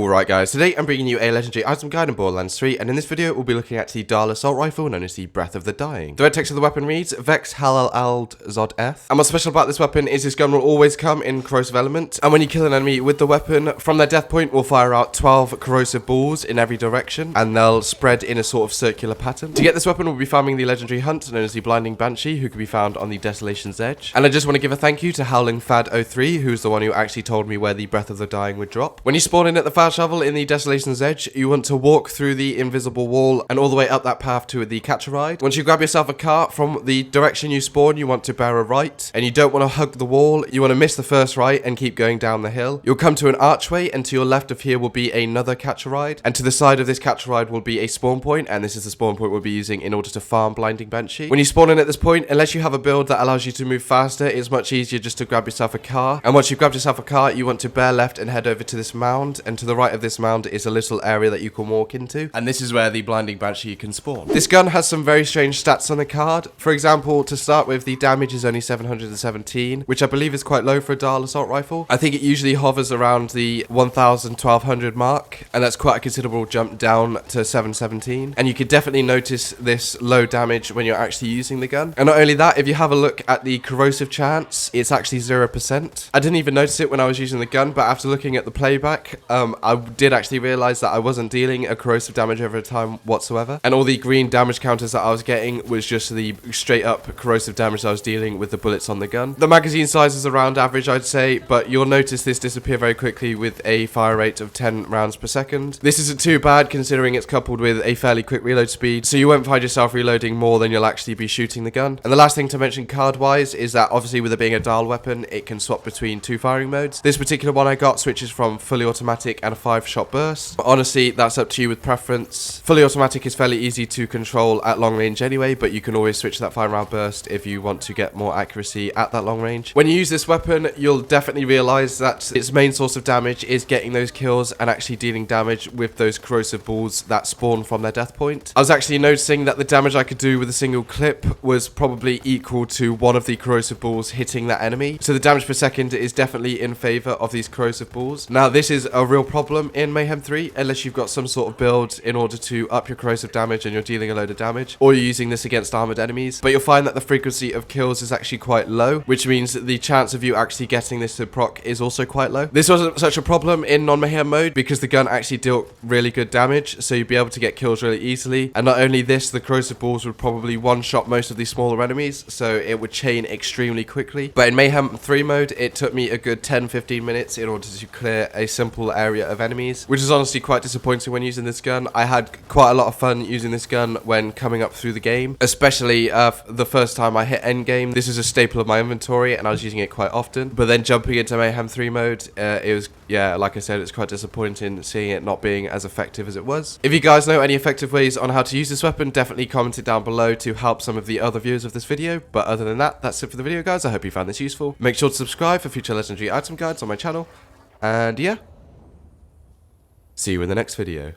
Alright guys, today I'm bringing you a legendary item guide in Borderlands 3, and in this video we'll be looking at the Dahl assault rifle known as the Breath of the Dying. The red text of the weapon reads, Vex Halal Ald Zod Eth. And what's special about this weapon is this gun will always come in corrosive element, and when you kill an enemy with the weapon, from their death point will fire out 12 corrosive balls in every direction, and they'll spread in a sort of circular pattern. To get this weapon we'll be farming the legendary hunt known as the Blinding Banshee, who can be found on the Desolation's Edge. And I just want to give a thank you to Howling Fad 03, who's the one who actually told me where the Breath of the Dying would drop. When you spawn in at the fire shovel in the Desolation's Edge, you want to walk through the invisible wall and all the way up that path to the catcher ride. Once you grab yourself a cart from the direction you spawn, you want to bear a right, and you don't want to hug the wall. You want to miss the first right and keep going down the hill. You'll come to an archway, and to your left of here will be another catcher ride, and to the side of this catcher ride will be a spawn point, and this is the spawn point we'll be using in order to farm Blinding Banshee. When you spawn in at this point, unless you have a build that allows you to move faster, it's much easier just to grab yourself a car. And once you've grabbed yourself a car, you want to bear left and head over to this mound, and to the right of this mound is a little area that you can walk into, and this is where the Blinding Banshee can spawn. This gun has some very strange stats on the card. For example, to start with, the damage is only 717, which I believe is quite low for a Dahl assault rifle. I think it usually hovers around the 1,000-1,200 mark, and that's quite a considerable jump down to 717, and you can definitely notice this low damage when you're actually using the gun. And not only that, if you have a look at the corrosive chance, it's actually 0%. I didn't even notice it when I was using the gun, but after looking at the playback, I did actually realize that I wasn't dealing a corrosive damage over time whatsoever, and all the green damage counters that I was getting was just the straight up corrosive damage I was dealing with the bullets on the gun. The magazine size is around average, I'd say, but you'll notice this disappear very quickly with a fire rate of 10 rounds per second. This isn't too bad considering it's coupled with a fairly quick reload speed, so you won't find yourself reloading more than you'll actually be shooting the gun. And the last thing to mention card wise is that obviously with it being a Dahl weapon, it can swap between two firing modes. This particular one I got switches from fully automatic and a 5-shot burst. But honestly, that's up to you with preference. Fully automatic is fairly easy to control at long range anyway, but you can always switch to that 5-round burst if you want to get more accuracy at that long range. When you use this weapon, you'll definitely realize that its main source of damage is getting those kills and actually dealing damage with those corrosive balls that spawn from their death point. I was actually noticing that the damage I could do with a single clip was probably equal to one of the corrosive balls hitting that enemy. So the damage per second is definitely in favor of these corrosive balls. Now this is a real problem in Mayhem 3 unless you've got some sort of build in order to up your corrosive damage and you're dealing a load of damage, or you're using this against armored enemies. But you'll find that the frequency of kills is actually quite low, which means that the chance of you actually getting this to proc is also quite low. This wasn't such a problem in non-Mayhem mode because the gun actually dealt really good damage, so you'd be able to get kills really easily. And not only this, the corrosive balls would probably one-shot most of these smaller enemies, so it would chain extremely quickly. But in Mayhem 3 mode, it took me a good 10-15 minutes in order to clear a simple area of enemies, which is honestly quite disappointing when using this gun. I had quite a lot of fun using this gun when coming up through the game, especially the first time I hit endgame. This is a staple of my inventory and I was using it quite often, but then jumping into Mayhem 3 mode, it was, yeah, like I said, it's quite disappointing seeing it not being as effective as it was. If you guys know any effective ways on how to use this weapon, definitely comment it down below to help some of the other viewers of this video. But other than that, that's it for the video, guys. I hope you found this useful. Make sure to subscribe for future legendary item guides on my channel, and yeah, see you in the next video.